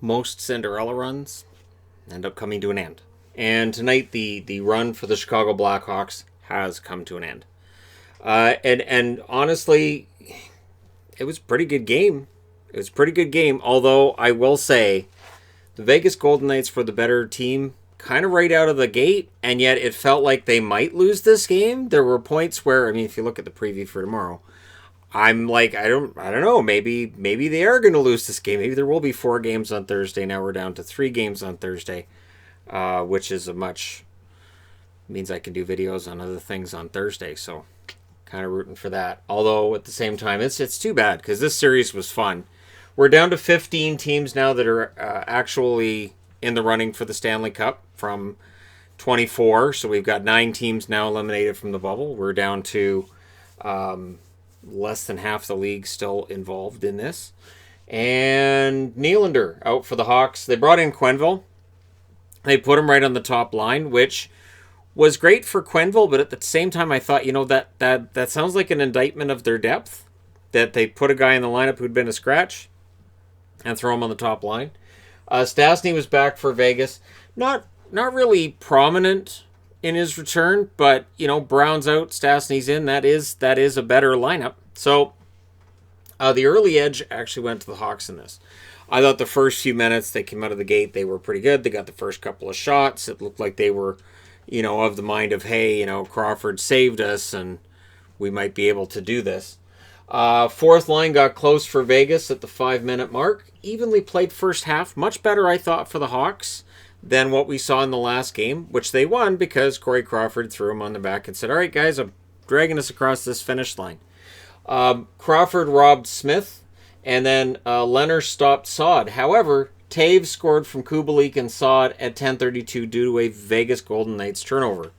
most Cinderella runs end up coming to an end. And tonight, the run for the Chicago Blackhawks has come to an end. And honestly, it was a pretty good game. It was a pretty good game, although I will say the Vegas Golden Knights were the better team kind of right out of the gate, and yet it felt like they might lose this game. There were points where, I mean, if you look at the preview for tomorrow, I'm like, I don't know, maybe they are going to lose this game. Maybe there will be 4 games on Thursday. Now we're down to 3 games on Thursday, which is means I can do videos on other things on Thursday, so kind of rooting for that. Although at the same time, it's too bad because this series was fun. We're down to 15 teams now that are actually in the running for the Stanley Cup from 24. So we've got 9 teams now eliminated from the bubble. We're down to less than half the league still involved in this. And Nylander out for the Hawks. They brought in Quenneville. They put him right on the top line, which was great for Quenneville, but at the same time I thought, that sounds like an indictment of their depth, that they put a guy in the lineup who'd been a scratch and throw him on the top line. Stastny was back for Vegas. Not really prominent in his return, but Brown's out, Stastny's in. That is a better lineup. So the early edge actually went to the Hawks in this. I thought the first few minutes they came out of the gate, they were pretty good. They got the first couple of shots. It looked like they were, of the mind of, hey, Crawford saved us and we might be able to do this. Fourth line got close for Vegas at the 5-minute mark. Evenly played first half. Much better, I thought, for the Hawks than what we saw in the last game, which they won because Corey Crawford threw him on the back and said, all right, guys, I'm dragging us across this finish line. Crawford robbed Smith, and then Leonard stopped Saad. However, Taves scored from Kubalik and Saad at 10:32 due to a Vegas Golden Knights turnover.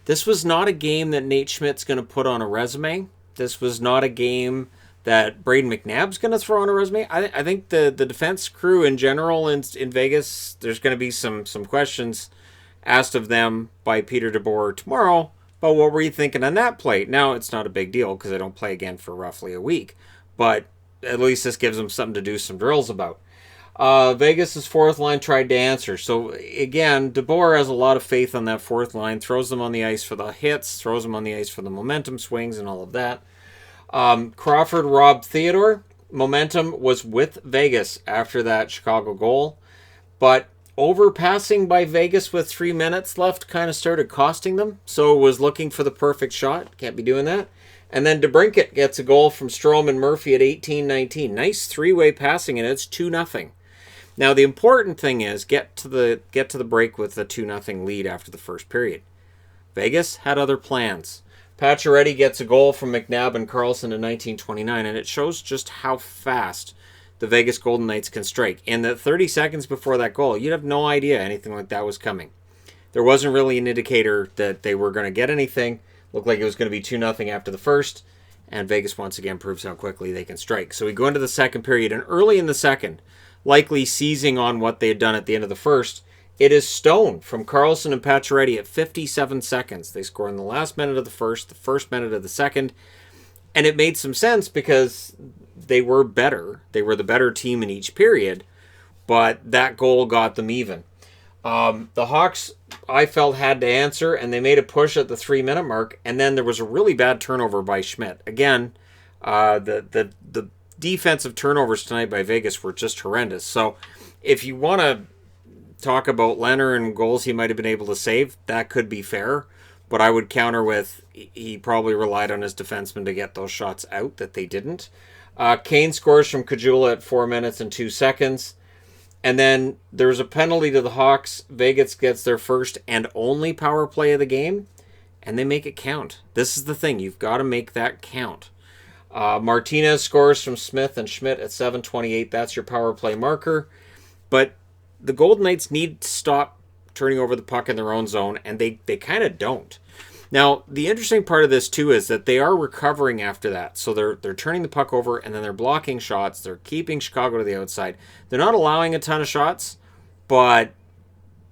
This was not a game that Nate Schmidt's going to put on a resume. This was not a game that Braden McNabb's going to throw on a resume. I think the defense crew in general in Vegas, there's going to be some questions asked of them by Peter DeBoer tomorrow about what were you thinking on that play. Now, it's not a big deal because they don't play again for roughly a week, but at least this gives them something to do some drills about. Vegas's fourth line tried to answer. So again, DeBoer has a lot of faith on that fourth line, throws them on the ice for the hits, throws them on the ice for the momentum swings and all of that. Crawford robbed Theodore. Momentum was with Vegas after that Chicago goal, but overpassing by Vegas with 3 minutes left kind of started costing them. So it was looking for the perfect shot. Can't be doing that. And then DeBrincat gets a goal from Strome and Murphy at 18-19. Nice three-way passing, and it's 2-0. Now, the important thing is get to the break with the 2-0 lead after the first period. Vegas had other plans. Pacioretty gets a goal from McNabb and Carlson in 19:29, and it shows just how fast the Vegas Golden Knights can strike. In the 30 seconds before that goal, you'd have no idea anything like that was coming. There wasn't really an indicator that they were going to get anything. Looked like it was going to be 2-0 after the first, and Vegas once again proves how quickly they can strike. So we go into the second period, and early in the second, likely seizing on what they had done at the end of the first, it is Stone from Carlson and Pacioretty at 57 seconds. They score in the last minute of the first minute of the second, and it made some sense because they were better. They were the better team in each period, but that goal got them even. The Hawks, I felt, had to answer, and they made a push at the 3-minute mark, and then there was a really bad turnover by Schmidt. Again, the defensive turnovers tonight by Vegas were just horrendous. So if you want to talk about Leonard and goals he might have been able to save, that could be fair, but I would counter with he probably relied on his defensemen to get those shots out that they didn't. Kane scores from Kajula at 4 minutes and 2 seconds. And then there's a penalty to the Hawks. Vegas gets their first and only power play of the game, and they make it count. This is the thing. You've got to make that count. Martinez scores from Smith and Schmidt at 7:28. That's your power play marker. But the Golden Knights need to stop turning over the puck in their own zone, and they kind of don't. Now, the interesting part of this, too, is that they are recovering after that. So they're turning the puck over, and then they're blocking shots. They're keeping Chicago to the outside. They're not allowing a ton of shots, but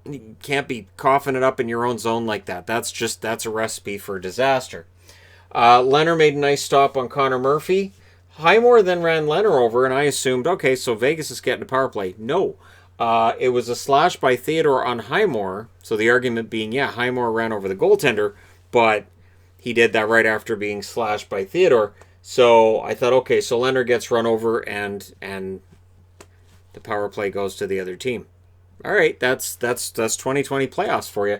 you can't be coughing it up in your own zone like that. That's a recipe for disaster. Leonard made a nice stop on Connor Murphy. Highmore then ran Leonard over, and I assumed, okay, so Vegas is getting a power play. No. It was a slash by Theodore on Highmore. So the argument being, yeah, Highmore ran over the goaltender, but he did that right after being slashed by Theodore. So I thought, okay, so Leonard gets run over and the power play goes to the other team. All right, that's 2020 playoffs for you.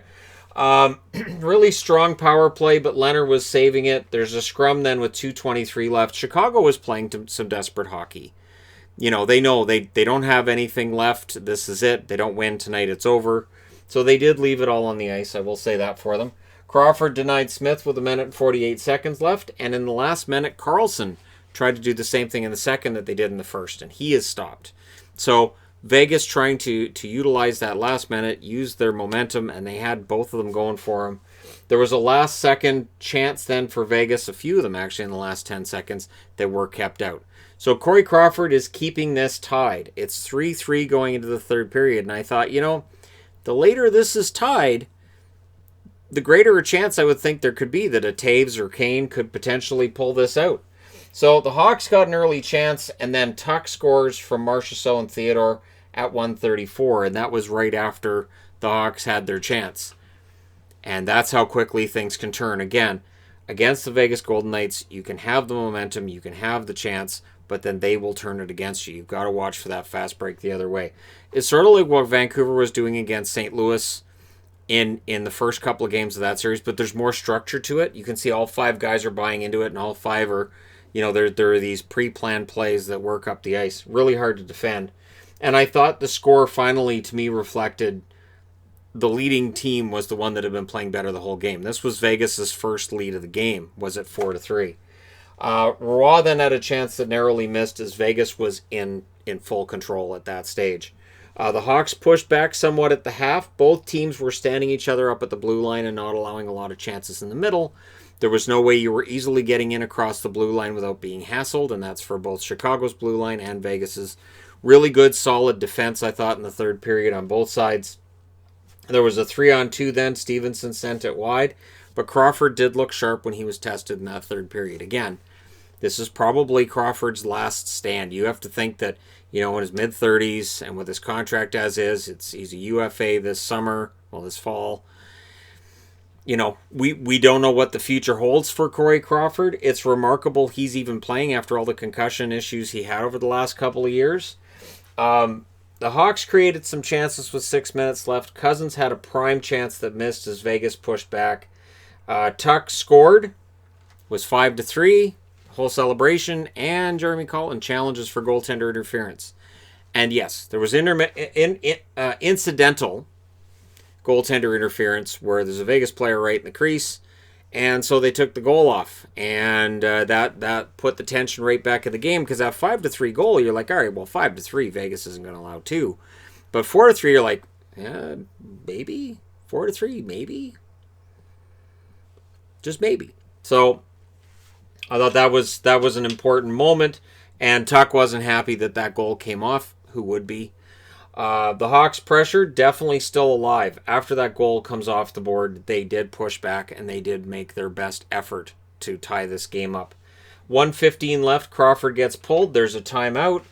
Really strong power play, but Leonard was saving it. There's a scrum then with 2:23 left. Chicago was playing some desperate hockey. They know they don't have anything left. This is it. They don't win tonight, it's over. So they did leave it all on the ice. I will say that for them. Crawford denied Smith with 1 minute and 48 seconds left. And in the last minute, Carlson tried to do the same thing in the second that they did in the first. And he is stopped. So Vegas trying to utilize that last minute, use their momentum, and they had both of them going for them. There was a last second chance then for Vegas, a few of them actually in the last 10 seconds, that were kept out. So Corey Crawford is keeping this tied. It's 3-3 going into the third period. And I thought, the later this is tied, the greater a chance I would think there could be that a Taves or Kane could potentially pull this out. So the Hawks got an early chance, and then Tuck scores from Marchessault and Theodore at 1:34, and that was right after the Hawks had their chance. And that's how quickly things can turn. Again, against the Vegas Golden Knights, you can have the momentum, you can have the chance, but then they will turn it against you. You've got to watch for that fast break the other way. It's sort of like what Vancouver was doing against St. Louis in the first couple of games of that series, but there's more structure to it. You can see all 5 guys are buying into it, and all 5 are, there are these pre-planned plays that work up the ice. Really hard to defend. And I thought the score finally, to me, reflected the leading team was the one that had been playing better the whole game. This was Vegas's first lead of the game, was at 4-3. Roy then had a chance that narrowly missed as Vegas was in full control at that stage. The Hawks pushed back somewhat at the half. Both teams were standing each other up at the blue line and not allowing a lot of chances in the middle. There was no way you were easily getting in across the blue line without being hassled, and that's for both Chicago's blue line and Vegas's. Really good, solid defense, I thought, in the third period on both sides. There was a 3-on-2 then. Stevenson sent it wide, but Crawford did look sharp when he was tested in that third period. Again, this is probably Crawford's last stand. You have to think that, in his mid-30s and with his contract as is, he's a UFA this summer, this fall. We don't know what the future holds for Corey Crawford. It's remarkable he's even playing after all the concussion issues he had over the last couple of years. The Hawks created some chances with 6 minutes left. Cousins had a prime chance that missed as Vegas pushed back. Tuck scored, was 5-3, whole celebration, and Jeremy Colton challenges for goaltender interference. And yes, there was incidental goaltender interference where there's a Vegas player right in the crease, and so they took the goal off, and that put the tension right back in the game, because that 5-3 goal, you're like, all right, well, 5-3, Vegas isn't going to allow 2, but 4-3, you're like, yeah, maybe 4-3, maybe, just maybe. So I thought that was an important moment, and Tuck wasn't happy that goal came off. Who would be? The Hawks' pressure definitely still alive. After that goal comes off the board, they did push back, and they did make their best effort to tie this game up. 1:15 left, Crawford gets pulled. There's a timeout,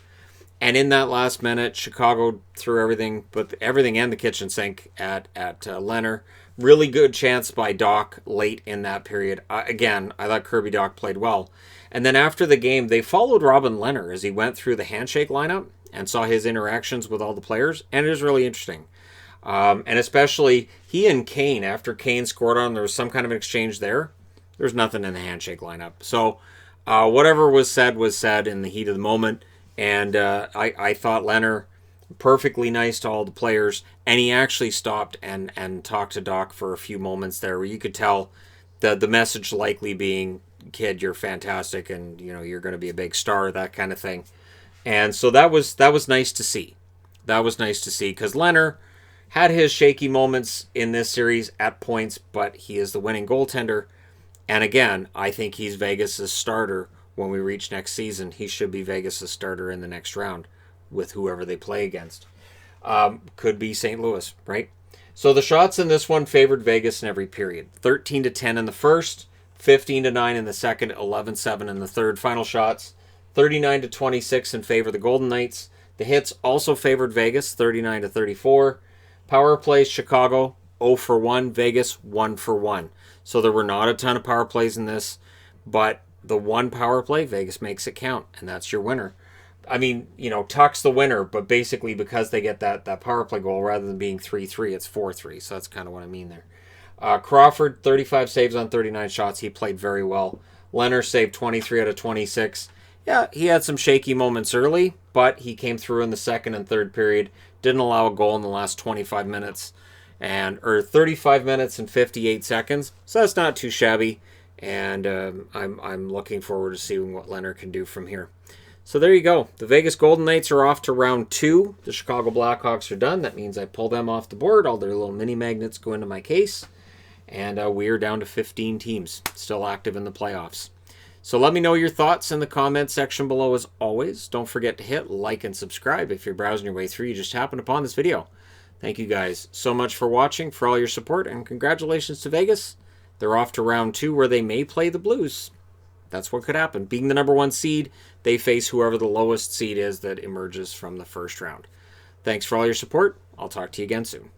and in that last minute, Chicago threw everything and the kitchen sink at Leonard. Really good chance by Doc late in that period. Again, I thought Kirby Doc played well. And then after the game, they followed Robin Leonard as he went through the handshake lineup and saw his interactions with all the players, and it was really interesting. And especially he and Kane, after Kane scored on, there was some kind of an exchange there. There was nothing in the handshake lineup. So whatever was said in the heat of the moment, and I thought Leonard perfectly nice to all the players, and he actually stopped and talked to Doc for a few moments there where you could tell the message likely being, kid, you're fantastic, and you're going to be a big star, that kind of thing. And so that was nice to see. That was nice to see, because Leonard had his shaky moments in this series at points, but he is the winning goaltender. And again, I think he's Vegas' starter when we reach next season. He should be Vegas' starter in the next round with whoever they play against. Could be St. Louis, right? So the shots in this one favored Vegas in every period. 13-10 in the first, 15-9 in the second, 11-7 in the third. Final shots, 39-26 in favor of the Golden Knights, The hits also favored Vegas, 39-34. Power plays, Chicago 0 for 1, Vegas 1 for 1. So there were not a ton of power plays in this, but the one power play, Vegas makes it count, and that's your winner. I mean, Tuck's the winner, but basically because they get that power play goal, rather than being 3-3, it's 4-3. So that's kind of what I mean there. Crawford, 35 saves on 39 shots. He played very well. Leonard saved 23 out of 26. Yeah, he had some shaky moments early, but he came through in the second and third period. Didn't allow a goal in the last 25 minutes, or 35 minutes and 58 seconds. So that's not too shabby. And I'm looking forward to seeing what Leonard can do from here. So there you go. The Vegas Golden Knights are off to round 2. The Chicago Blackhawks are done. That means I pull them off the board. All their little mini magnets go into my case. And we are down to 15 teams still active in the playoffs. So let me know your thoughts in the comments section below as always. Don't forget to hit like and subscribe if you're browsing your way through. You just happened upon this video. Thank you guys so much for watching, for all your support, and congratulations to Vegas. They're off to round 2 where they may play the Blues. That's what could happen. Being the number 1 seed, they face whoever the lowest seed is that emerges from the first round. Thanks for all your support. I'll talk to you again soon.